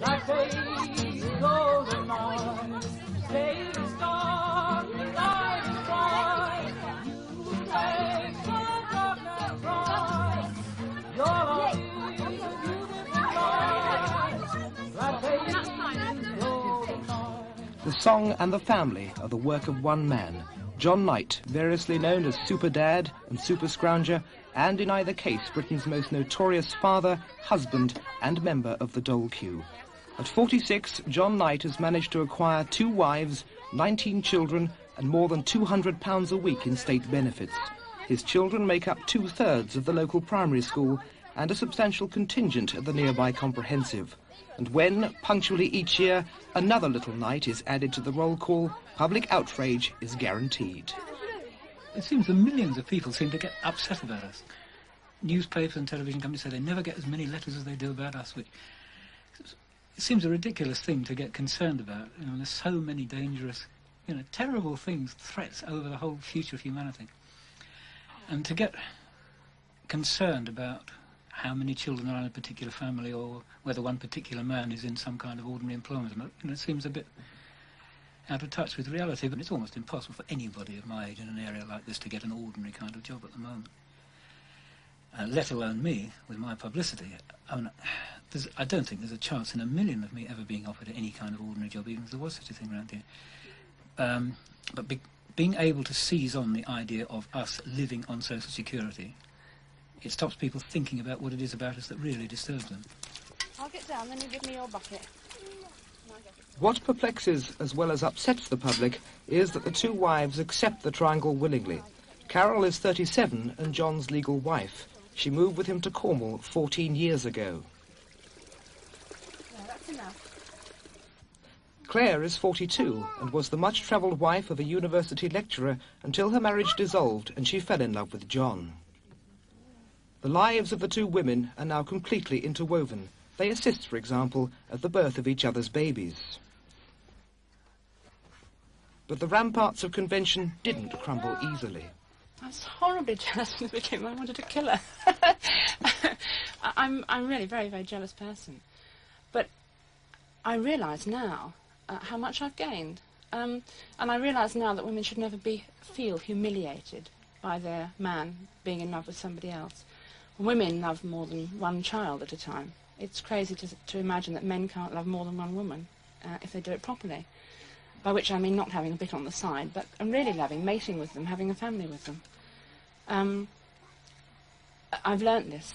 like baby golden eyes. Say the stars, the night is bright. You make the darkness bright. Your love is a beautiful light, like baby golden eyes. The Song and the Family are the work of one man, John Knight, variously known as Super Dad and Super Scrounger, and in either case Britain's most notorious father, husband and member of the Dole Queue. At 46, John Knight has managed to acquire 2 wives, 19 children and more than £200 a week in state benefits. His children make up 2/3 of the local primary school and a substantial contingent at the nearby comprehensive. And when, punctually each year, another little Knight is added to the roll call, public outrage is guaranteed. It seems that millions of people seem to get upset about us. Newspapers and television companies say they never get as many letters as they do about us, which it seems a ridiculous thing to get concerned about. You know, there's so many dangerous, terrible things, threats over the whole future of humanity. And to get concerned about how many children are in a particular family or whether one particular man is in some kind of ordinary employment, it seems a bit out of touch with reality, but it's almost impossible for anybody of my age in an area like this to get an ordinary kind of job at the moment. Let alone me, with my publicity. I don't think there's a chance in a million of me ever being offered any kind of ordinary job, even if there was such a thing around here. But being able to seize on the idea of us living on social security, it stops people thinking about what it is about us that really disturbs them. I'll get down, then you give me your bucket. What perplexes as well as upsets the public is that the 2 wives accept the triangle willingly. Carol is 37 and John's legal wife. She moved with him to Cornwall 14 years ago. Yeah, that's enough. Claire is 42 and was the much-travelled wife of a university lecturer until her marriage dissolved and she fell in love with John. The lives of the 2 women are now completely interwoven. They assist, for example, at the birth of each other's babies. But the ramparts of convention didn't crumble easily. I was horribly jealous in the beginning. I wanted to kill her. I'm really a very, very jealous person. But I realise now how much I've gained. And I realise now that women should never feel humiliated by their man being in love with somebody else. Women love more than one child at a time. It's crazy to imagine that men can't love more than one woman if they do it properly. By which I mean not having a bit on the side, but really loving, mating with them, having a family with them. I've learnt this,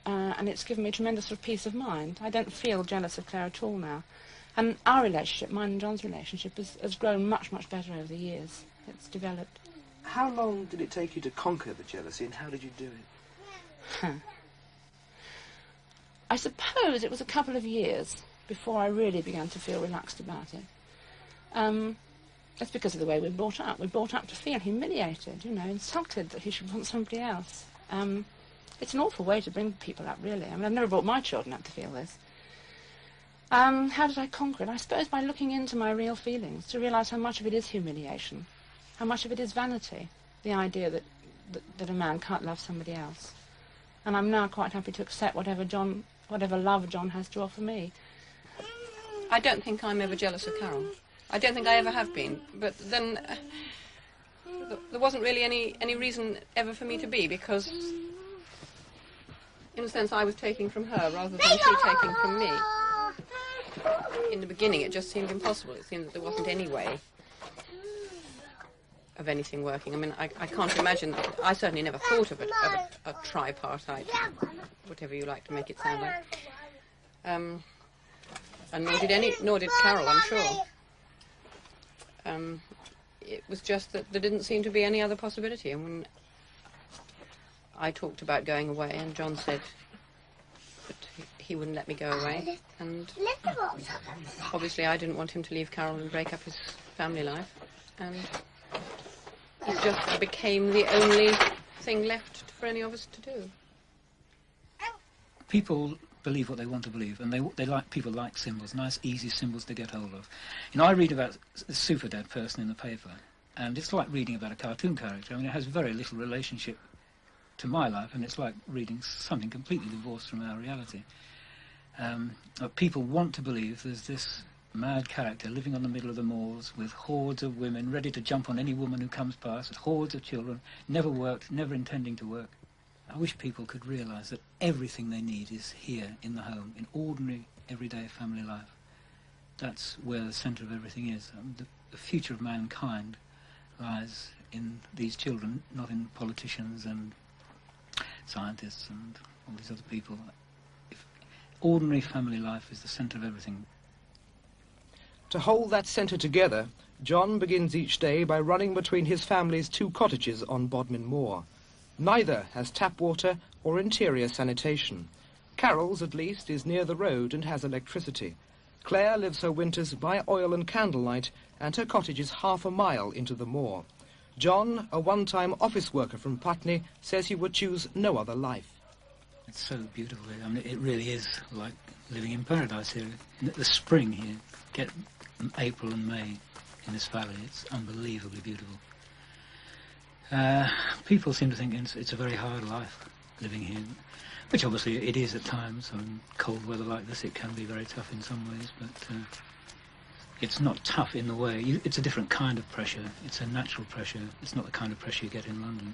and it's given me a tremendous sort of peace of mind. I don't feel jealous of Claire at all now. And our relationship, mine and John's relationship, has grown much, much better over the years. It's developed. How long did it take you to conquer the jealousy, and how did you do it? I suppose it was a couple of years before I really began to feel relaxed about it. That's because of the way we're brought up. We're brought up to feel humiliated, insulted that he should want somebody else. It's an awful way to bring people up, really. I mean, I've never brought my children up to feel this. How did I conquer it? I suppose by looking into my real feelings, to realise how much of it is humiliation, how much of it is vanity, the idea that a man can't love somebody else. And I'm now quite happy to accept whatever love John has to offer me. I don't think I'm ever jealous of Carol. I don't think I ever have been. But then there wasn't really any reason ever for me to be, because in a sense I was taking from her rather than she taking from me. In the beginning it just seemed impossible. It seemed that there wasn't any way of anything working. I mean, I can't imagine, I certainly never thought of a tripartite, whatever you like to make it sound like. And nor did Carol, I'm sure. It was just that there didn't seem to be any other possibility. And when I talked about going away, and John said that he wouldn't let me go away, and obviously I didn't want him to leave Carol and break up his family life, and it just became the only thing left for any of us to do. People believe what they want to believe, and people like symbols, nice, easy symbols to get hold of. I read about a super dad person in the paper, and it's like reading about a cartoon character. I mean, it has very little relationship to my life, and it's like reading something completely divorced from our reality. People want to believe there's this mad character living on the middle of the moors with hordes of women ready to jump on any woman who comes past, with hordes of children, never worked, never intending to work. I wish people could realise that everything they need is here in the home, in ordinary, everyday family life. That's where the centre of everything is. The future of mankind lies in these children, not in politicians and scientists and all these other people. If ordinary family life is the centre of everything. To hold that centre together, John begins each day by running between his family's 2 cottages on Bodmin Moor. Neither has tap water or interior sanitation. Carol's, at least, is near the road and has electricity. Claire lives her winters by oil and candlelight, and her cottage is half a mile into the moor. John, a one-time office worker from Putney, says he would choose no other life. It's so beautiful here. I mean, it really is like living in paradise here. The spring here, get April and May in this valley, it's unbelievably beautiful. People seem to think it's a very hard life living here, which obviously it is at times. I mean, cold weather like this, it can be very tough in some ways, but it's not tough in the way. It's a different kind of pressure. It's a natural pressure. It's not the kind of pressure you get in London,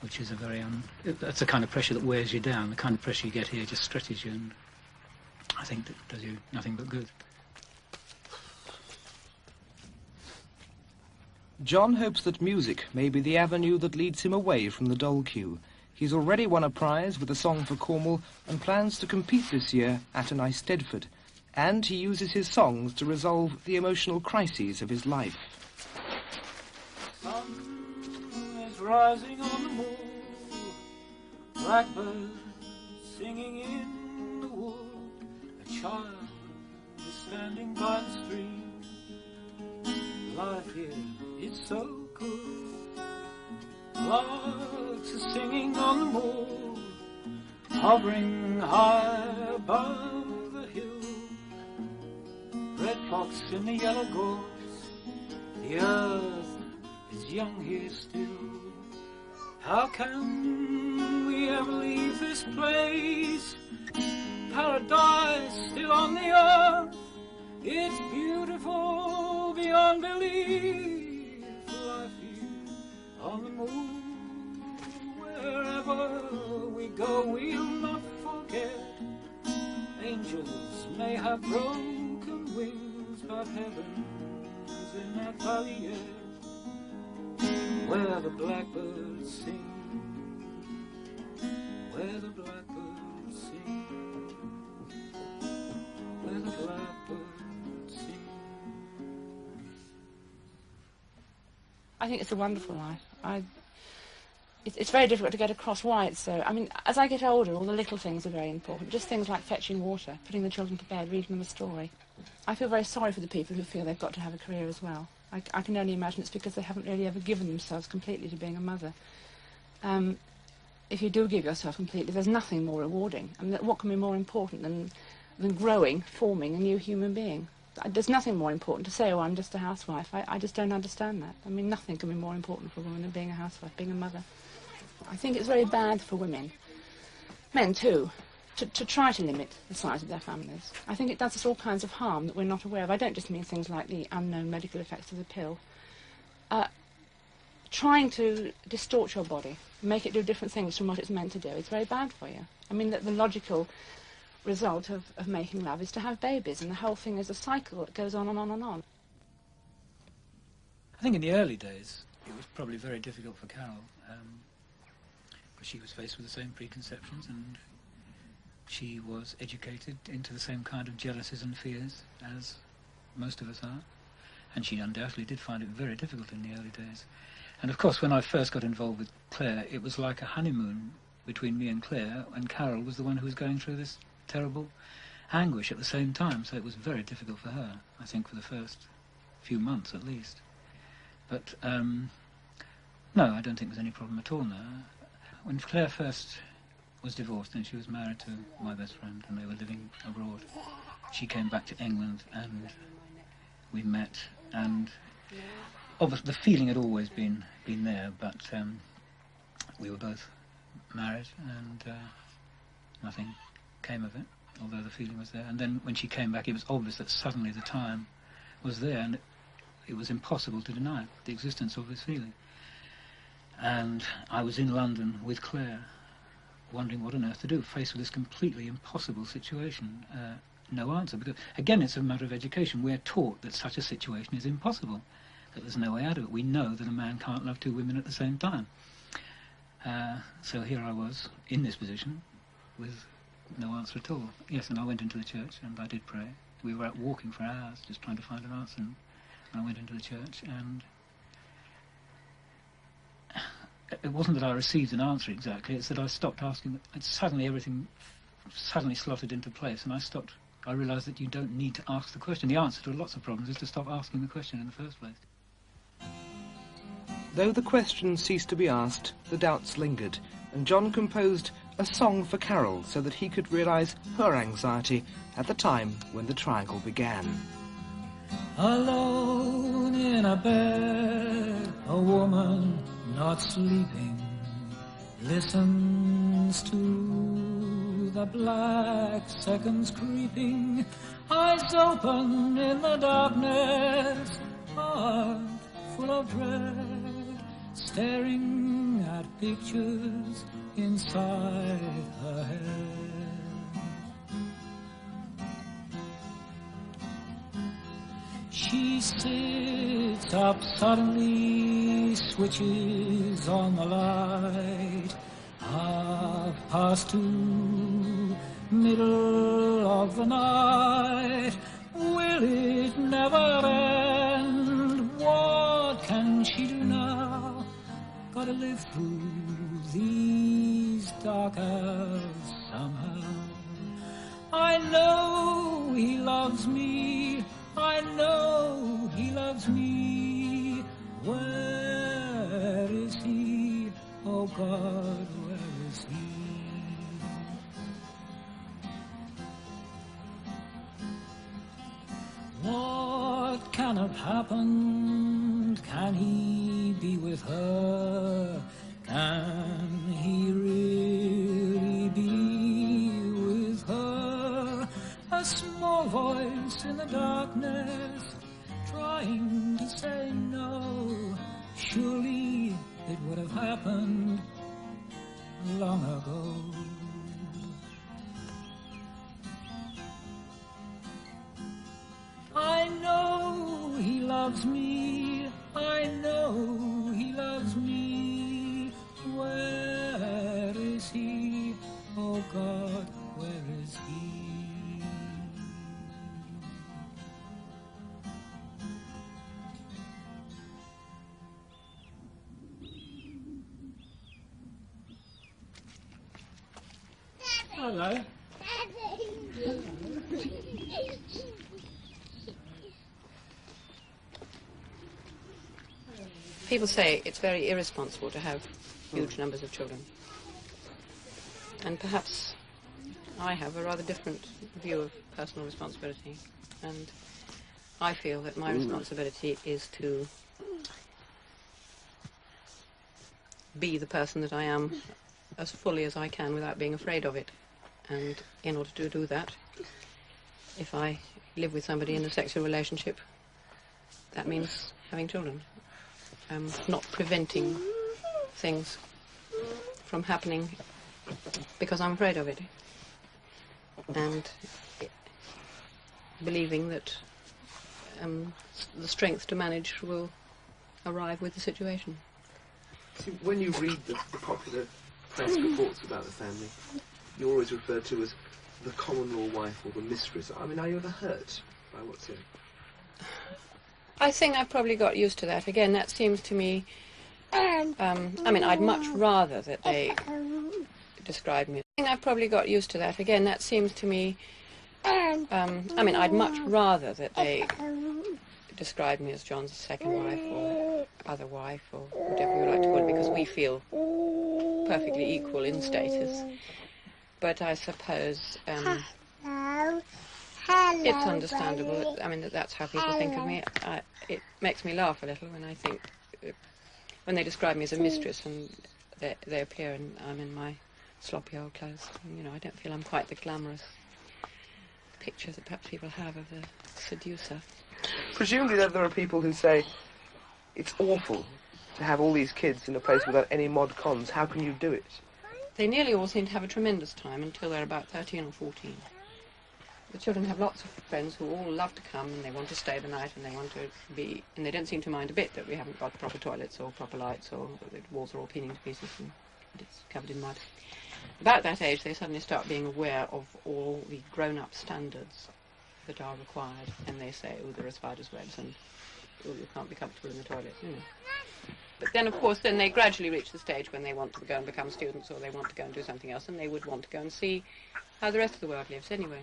which is a very that's the kind of pressure that wears you down. The kind of pressure you get here just stretches you, and I think that does you nothing but good. John hopes that music may be the avenue that leads him away from the dole queue. He's already won a prize with a song for Cornwall and plans to compete this year at an Eisteddfod. And he uses his songs to resolve the emotional crises of his life. Sun is rising on the moor, blackbirds singing in the wood. A child is standing by the stream. Life here is so good. Larks are singing on the moor, hovering high above the hill. Red fox in the yellow gorse, the earth is young here still. How can we ever leave this place? Paradise still on the earth. It's beautiful beyond belief. Life here on the moon. Wherever we go, we'll not forget. Angels may have broken wings, but heaven's in that valley yet, where the blackbirds sing, where the blackbirds sing, where the blackbirds sing. I think it's a wonderful life. It's very difficult to get across why it's so. I mean, as I get older, all the little things are very important. Just things like fetching water, putting the children to bed, reading them a story. I feel very sorry for the people who feel they've got to have a career as well. I can only imagine it's because they haven't really ever given themselves completely to being a mother. If you do give yourself completely, there's nothing more rewarding. I mean, what can be more important than growing, forming a new human being? There's nothing more important to say, oh, I'm just a housewife. I just don't understand that. I mean, nothing can be more important for a woman than being a housewife, being a mother. I think it's very bad for women, men too, to try to limit the size of their families. I think it does us all kinds of harm that we're not aware of. I don't just mean things like the unknown medical effects of the pill. Trying to distort your body, make it do different things from what it's meant to do, it's very bad for you. I mean, the logical result of making love is to have babies, and the whole thing is a cycle that goes on and on and on. I think in the early days it was probably very difficult for Carol, because she was faced with the same preconceptions, and she was educated into the same kind of jealousies and fears as most of us are, and she undoubtedly did find it very difficult in the early days. And of course, when I first got involved with Claire, it was like a honeymoon between me and Claire, and Carol was the one who was going through this terrible anguish at the same time, so it was very difficult for her, I think, for the first few months at least. But no, I don't think there's any problem at all now. When Claire first was divorced and she was married to my best friend and they were living abroad, she came back to England and we met, and obviously the feeling had always been there, but we were both married and nothing came of it. although the feeling was there. And then when she came back, it was obvious that suddenly the time was there, and it was impossible to deny the existence of this feeling. And I was in London with Claire, wondering what on earth to do, faced with this completely impossible situation. No answer, because, again, it's a matter of education. We're taught that such a situation is impossible, that there's no way out of it. We know that a man can't love two women at the same time. So here I was, in this position, with no answer at all. Yes, and I went into the church, and I did pray. We were out walking for hours, just trying to find an answer, and I went into the church, and it wasn't that I received an answer exactly, it's that I stopped asking, and suddenly everything suddenly slotted into place, and I realised that you don't need to ask the question. The answer to lots of problems is to stop asking the question in the first place. Though the question ceased to be asked, the doubts lingered, and John composed a song for Carol so that he could realise her anxiety at the time when the triangle began. Alone in a bed, a woman not sleeping listens to the black seconds creeping, eyes open in the darkness, heart full of dread, staring at pictures inside her head. She sits up suddenly, switches on the light, 2:30, middle of the night. Will it never end? What can she do now? Gotta live through these dark hours somehow. I know he loves me, I know he loves me. Where is he? Oh God, where is he? What can have happened? Can he be with her? Can he really be with her? A small voice in the darkness trying to say no. Surely it would have happened long ago. I know he loves me, I know he loves me. Where is he? Oh God, where is he? Hello. People say it's very irresponsible to have huge numbers of children. And perhaps I have a rather different view of personal responsibility. And I feel that my responsibility is to be the person that I am as fully as I can without being afraid of it. And in order to do that, if I live with somebody in a sexual relationship, that means having children. Not preventing things from happening because I'm afraid of it. And believing that the strength to manage will arrive with the situation. See, when you read the popular press reports about the family, you're always referred to as the common law wife or the mistress. I mean, are you ever hurt by what's in? I think I've probably got used to that. Again, that seems to me... I mean, I'd much rather that they described me. I think I've probably got used to that. Again, that seems to me... I mean, I'd much rather that they described me as John's second wife or other wife or whatever you like to call it, because we feel perfectly equal in status. But I suppose it's understandable. I mean, that's how people think of me. It makes me laugh a little when I think, when they describe me as a mistress and they appear and I'm in my sloppy old clothes. You know, I don't feel I'm quite the glamorous picture that perhaps people have of the seducer. Presumably there are people who say, it's awful to have all these kids in a place without any mod cons. How can you do it? They nearly all seem to have a tremendous time until they're about 13 or 14. The children have lots of friends who all love to come and they want to stay the night and they want to be... And they don't seem to mind a bit that we haven't got proper toilets or proper lights or the walls are all peeling to pieces and it's covered in mud. About that age, they suddenly start being aware of all the grown-up standards that are required, and they say, oh, there are spiders' webs, and oh, you can't be comfortable in the toilet, you know. But then, of course, then they gradually reach the stage when they want to go and become students, or they want to go and do something else, and they would want to go and see how the rest of the world lives anyway.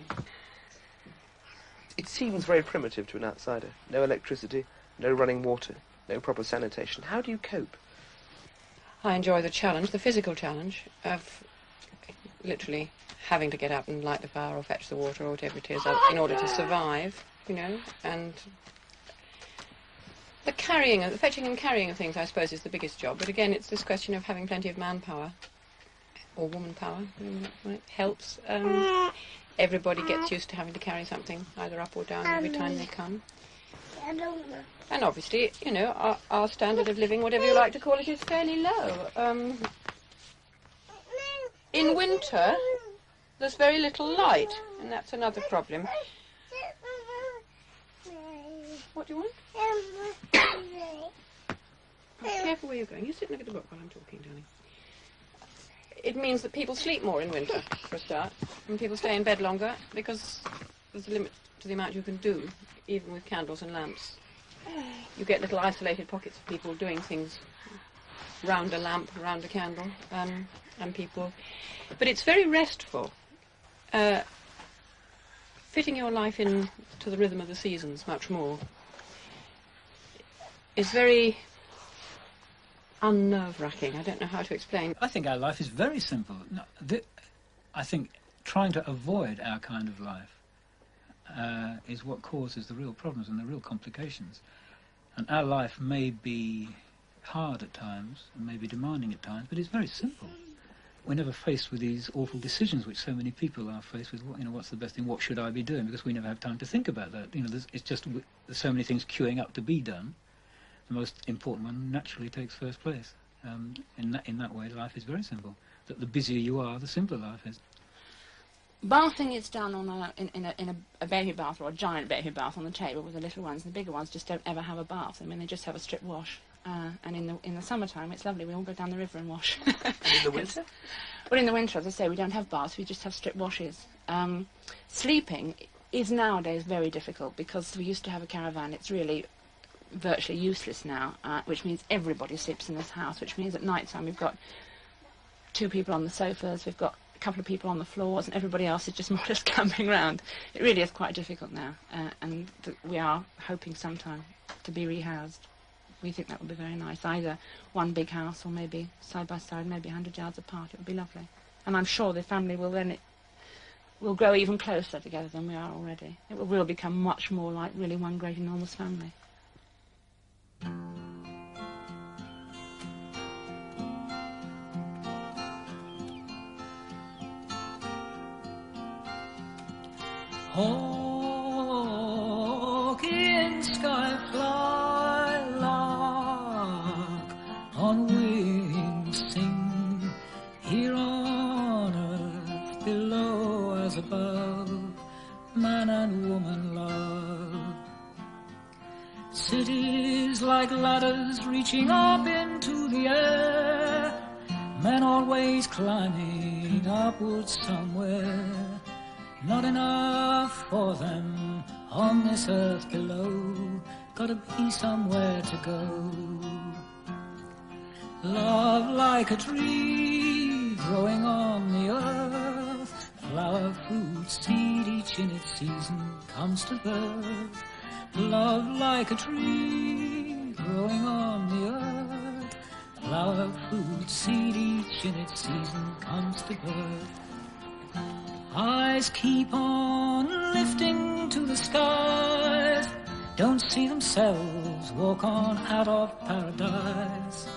It seems very primitive to an outsider. No electricity, no running water, no proper sanitation. How do you cope? I enjoy the challenge, the physical challenge, of literally having to get up and light the fire or fetch the water or whatever it is in order to survive, you know, and the fetching and carrying of things, I suppose, is the biggest job. But again, it's this question of having plenty of manpower, or woman power, right, helps. Everybody gets used to having to carry something, either up or down, every time they come. And obviously, you know, our standard of living, whatever you like to call it, is fairly low. In winter, there's very little light, and that's another problem. What do you want? Be careful where you're going. You sit and look at the book while I'm talking, darling. It means that people sleep more in winter, for a start, and people stay in bed longer, because there's a limit to the amount you can do, even with candles and lamps. You get little isolated pockets of people doing things round a lamp, round a candle, and people... But it's very restful. Fitting your life in to the rhythm of the seasons much more is very unnerve-wracking. I don't know how to explain. I think our life is very simple. No, I think trying to avoid our kind of life is what causes the real problems and the real complications. And our life may be hard at times, and may be demanding at times, but it's very simple. We're never faced with these awful decisions which so many people are faced with. You know, what's the best thing? What should I be doing? Because we never have time to think about that. You know, it's just there's so many things queuing up to be done. The most important one naturally takes first place. In that way, life is very simple. That the busier you are, the simpler life is. Bathing is done on in a baby bath or a giant baby bath on the table with the little ones. The bigger ones just don't ever have a bath. I mean, they just have a strip wash. And in the summertime, it's lovely. We all go down the river and wash. And in the winter? Well, in the winter, as I say, we don't have baths. We just have strip washes. Sleeping is nowadays very difficult because we used to have a caravan. It's really virtually useless now, which means everybody sleeps in this house, which means at night time we've got 2 people on the sofas, we've got a couple of people on the floors, and everybody else is just more or less camping round. It really is quite difficult now, and we are hoping sometime to be rehoused. We think that would be very nice, either one big house or maybe side by side, maybe 100 yards apart. It would be lovely. And I'm sure the family will then will grow even closer together than we are already. It will become much more like really one great enormous family. Hawk in sky fly, lark on wing sing, here on earth below as above, man and woman love. Cities like ladders reaching up into the air, men always climbing upwards somewhere. Not enough for them on this earth below, gotta be somewhere to go. Love like a tree growing on the earth, flower, fruit, seed, each in its season comes to birth. Love like a tree growing on the earth, flower, fruit, seed, each in its season comes to birth. Eyes keep on lifting to the skies, don't see themselves walk on out of paradise.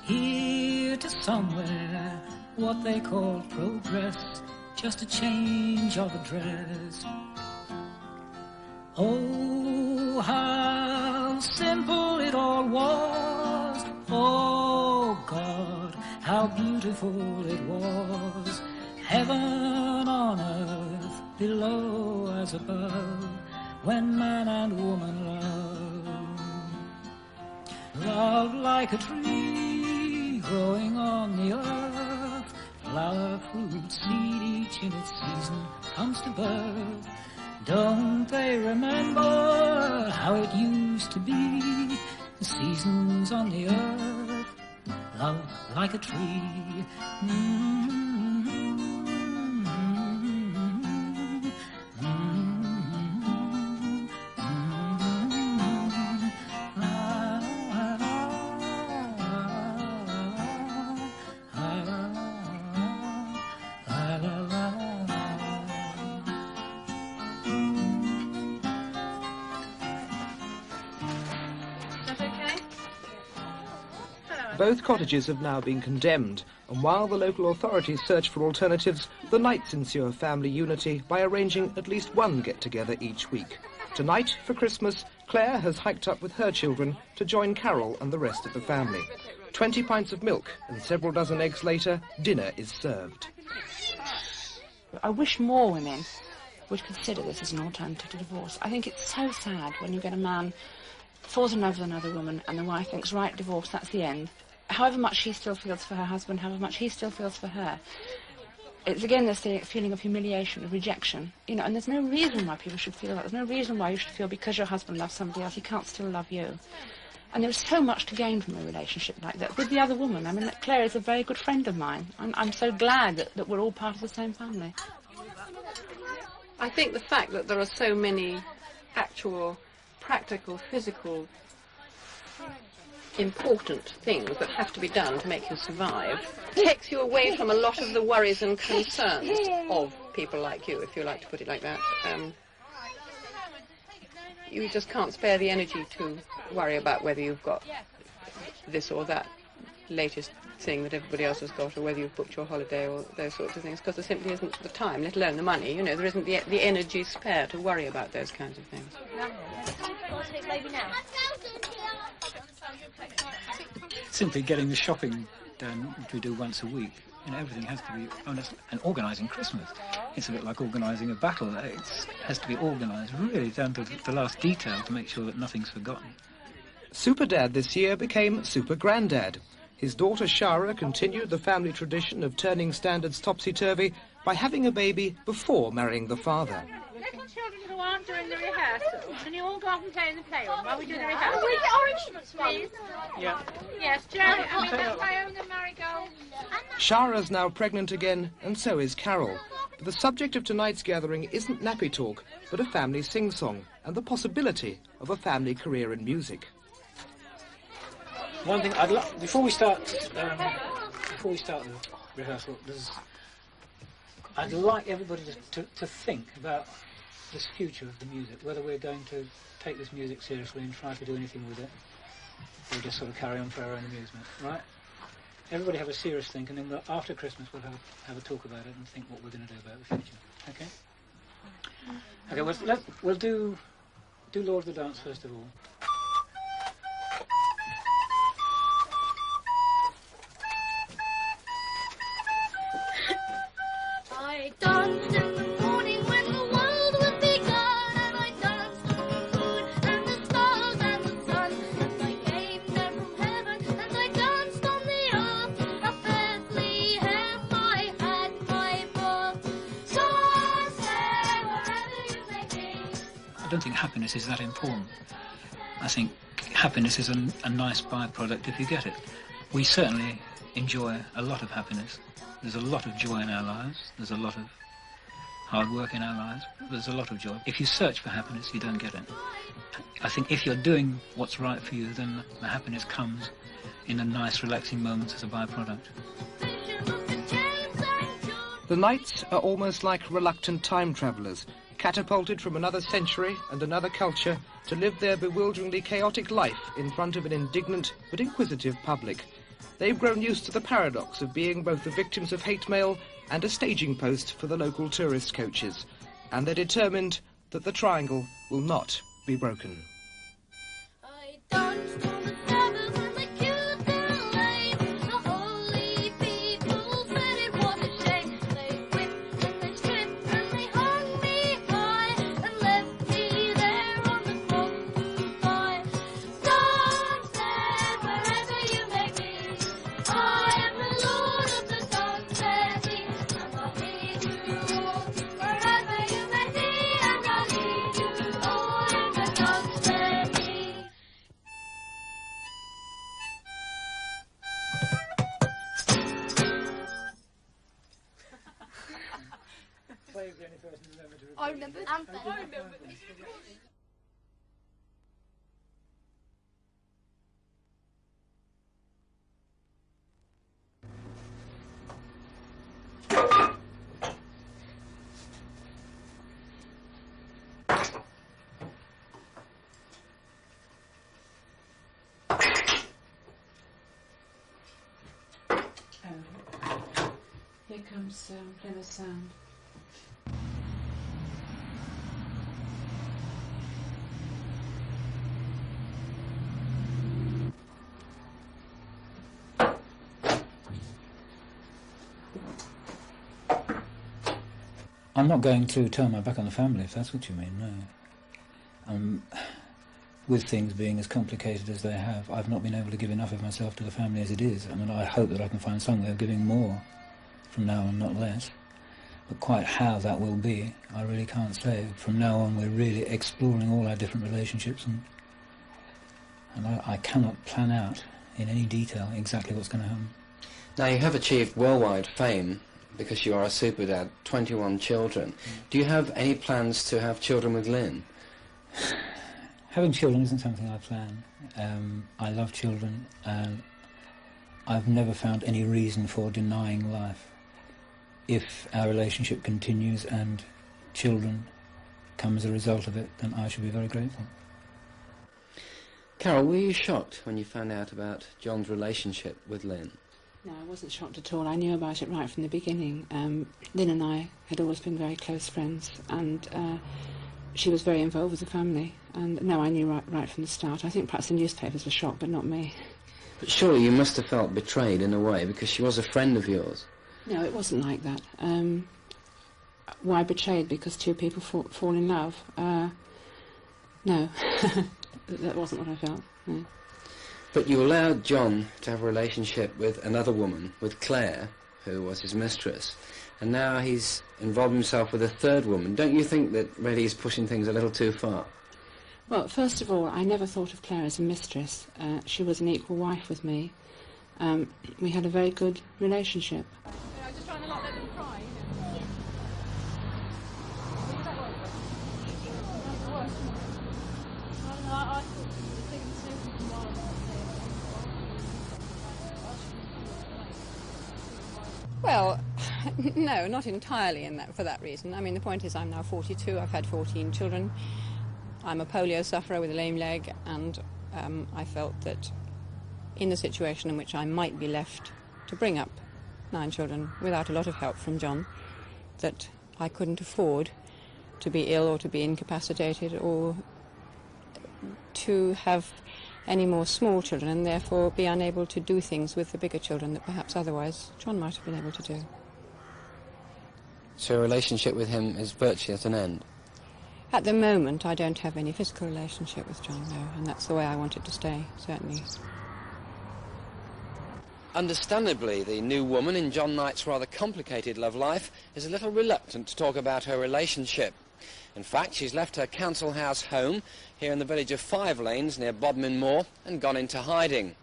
Here to somewhere, what they call progress, just a change of address. Oh, how simple it all was. Oh, God, how beautiful it was. Heaven on earth, below as above, when man and woman love. Love like a tree growing on the earth, flower, fruit, seed, each in its season comes to birth. Don't they remember how it used to be? The seasons on the earth, love like a tree. Both cottages have now been condemned, and while the local authorities search for alternatives, the Knights ensure family unity by arranging at least one get-together each week. Tonight, for Christmas, Claire has hiked up with her children to join Carol and the rest of the family. 20 pints of milk and several dozen eggs later, dinner is served. I wish more women would consider this as an alternative to divorce. I think it's so sad when you get a man falls in love with another woman and the wife thinks, right, divorce, that's the end. However much she still feels for her husband, however much he still feels for her. It's again this feeling of humiliation, of rejection, you know, and there's no reason why people should feel that. There's no reason why you should feel because your husband loves somebody else, he can't still love you. And there's so much to gain from a relationship like that with the other woman. I mean, Claire is a very good friend of mine. I'm so glad that we're all part of the same family. I think the fact that there are so many actual, practical, physical, important things that have to be done to make you survive takes you away from a lot of the worries and concerns of people like you, if you like to put it like that. You just can't spare the energy to worry about whether you've got this or that latest thing that everybody else has got, or whether you've booked your holiday or those sorts of things, because there simply isn't the time, let alone the money. You know, there isn't the energy spare to worry about those kinds of things. Simply getting the shopping done, which we do once a week. You know, everything has to be honest. And organising Christmas, it's a bit like organising a battle. It has to be organised really down to the last detail to make sure that nothing's forgotten. Super Dad this year became Super Granddad. His daughter Shara continued the family tradition of turning standards topsy-turvy by having a baby before marrying the father. Little children who aren't doing the rehearsal, can you all go off and play in the playroom while we do the rehearsal? We get our instruments, please. Yeah. Yes, Joe, I mean, that's Iona Marigold. Shara's now pregnant again, and so is Carol. But the subject of tonight's gathering isn't nappy talk, but a family sing-song, and the possibility of a family career in music. One thing I'd like, before we start the rehearsal, I'd like everybody to think about this future of the music, whether we're going to take this music seriously and try to do anything with it, or just sort of carry on for our own amusement, right? Everybody have a serious think, and then after Christmas we'll have a talk about it and think what we're going to do about the future. Okay? Okay, we'll do Lord of the Dance first of all. I danced in the morning when the world was begun, and I danced on the moon and the stars and the sun, and I came down from heaven and I danced on the earth. At Bethlehem I had my birth. So I say, wherever you may be. I don't think happiness is that important. I think happiness is a nice byproduct if you get it. We certainly enjoy a lot of happiness. There's a lot of joy in our lives. There's a lot of hard work in our lives. There's a lot of joy. If you search for happiness, you don't get it. I think if you're doing what's right for you, then the happiness comes in the nice, relaxing moments as a byproduct. The Knights are almost like reluctant time travellers, catapulted from another century and another culture to live their bewilderingly chaotic life in front of an indignant but inquisitive public. They've grown used to the paradox of being both the victims of hate mail and a staging post for the local tourist coaches. And they're determined that that the triangle will not be broken. I danced on the Sabbath in the cute little lane. The holy people said it was a shame. They whipped and they stripped and they hung me high and left me there on the cross to die. God said, wherever you may be, I am the Lord of the dance city, and I'll lead you all wherever you may be, and I'll lead you all in the dance city. I remember. Here comes Plymouth Sound. I'm not going to turn my back on the family, if that's what you mean, no. With things being as complicated as they have, I've not been able to give enough of myself to the family as it is. I mean, I hope that I can find some way of giving more from now on, not less. But quite how that will be, I really can't say. From now on, we're really exploring all our different relationships, and I cannot plan out in any detail exactly what's going to happen. Now, you have achieved worldwide fame because you are a super dad, 21 children. Do you have any plans to have children with Lynn? Having children isn't something I plan. I love children, and I've never found any reason for denying life. If our relationship continues and children come as a result of it, then I should be very grateful. Carol, were you shocked when you found out about John's relationship with Lynn? No, I wasn't shocked at all. I knew about it right from the beginning. Lynn and I had always been very close friends, and she was very involved with the family. And no, I knew right from the start. I think perhaps the newspapers were shocked, but not me. But surely you must have felt betrayed in a way, because she was a friend of yours. No, it wasn't like that. Why betrayed? Because two people fall in love? No, that wasn't what I felt. No. But you allowed John to have a relationship with another woman, with Claire, who was his mistress, and now he's involved himself with a third woman. Don't you think that really he's pushing things a little too far? Well, first of all, I never thought of Claire as a mistress. She was an equal wife with me. We had a very good relationship. I just trying to not let them cry, Well, no, not entirely for that reason. I mean, the point is I'm now 42, I've had 14 children. I'm a polio sufferer with a lame leg, and I felt that in the situation in which I might be left to bring up 9 children without a lot of help from John, that I couldn't afford to be ill or to be incapacitated or to have any more small children, and therefore be unable to do things with the bigger children that perhaps otherwise John might have been able to do. So your relationship with him is virtually at an end? At the moment, I don't have any physical relationship with John, no, and that's the way I want it to stay, certainly. Understandably, the new woman in John Knight's rather complicated love life is a little reluctant to talk about her relationship. In fact, she's left her council house home here in the village of Five Lanes near Bodmin Moor and gone into hiding.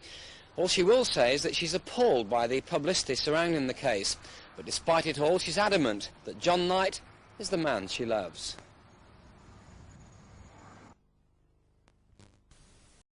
All she will say is that she's appalled by the publicity surrounding the case, but despite it all, she's adamant that John Knight is the man she loves.